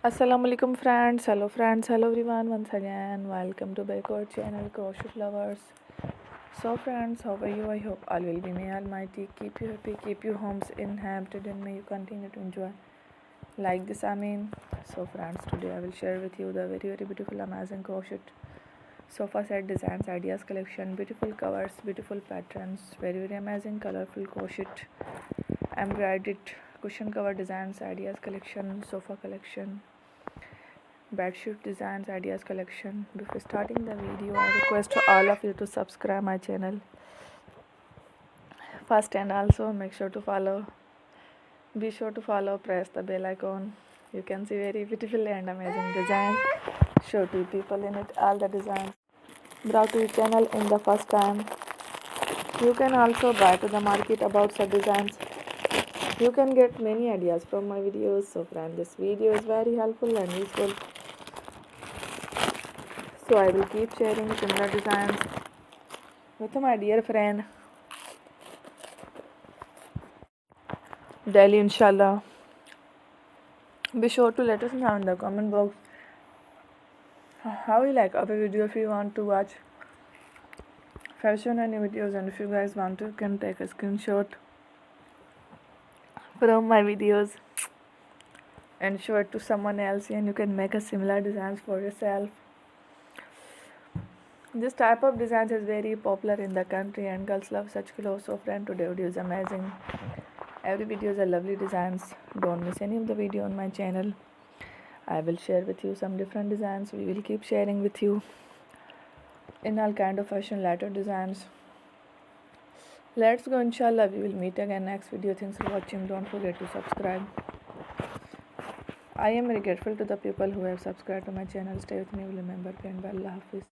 Assalamu alaikum friends, hello everyone, once again welcome to Decor channel Crochet lovers. So friends, how are you? I hope all will be, may almighty keep you happy, keep you homes inhabited, and may you continue to enjoy like this. So friends, today I will share with you the very beautiful amazing crochet sofa set designs ideas collection, beautiful covers, beautiful patterns, very amazing colorful crochet embroidered cushion cover designs ideas collection, sofa collection, bedsheet designs ideas collection. Before starting the video, I request to all of you to subscribe my channel first, and also make sure to follow, be sure to follow, press the bell icon. You can see very beautiful and amazing designs, show to people in it all the designs brought to your channel in the first time. You can also buy to the market about such designs. You can get many ideas from my videos. So friend, this video is very helpful and useful, so I will keep sharing similar designs with my dear friend daily, inshallah. Be sure to let us know in the comment box how you like our video. If you want to watch fashion and videos, and if you guys want to, you can take a screenshot from my videos and show it to someone else, and you can make a similar designs for yourself. This type of designs is very popular in the country and girls love such clothes. So friend, today video is amazing. Every video is a lovely designs. Don't miss any of the video on my channel. I will share with you some different designs. We will keep sharing with you in all kind of fashion letter designs. Let's go, inshallah. We will meet again next video. Thanks for watching. Don't forget to subscribe. I am very grateful to the people who have subscribed to my channel. Stay with me. Remember, and Allah Hafiz.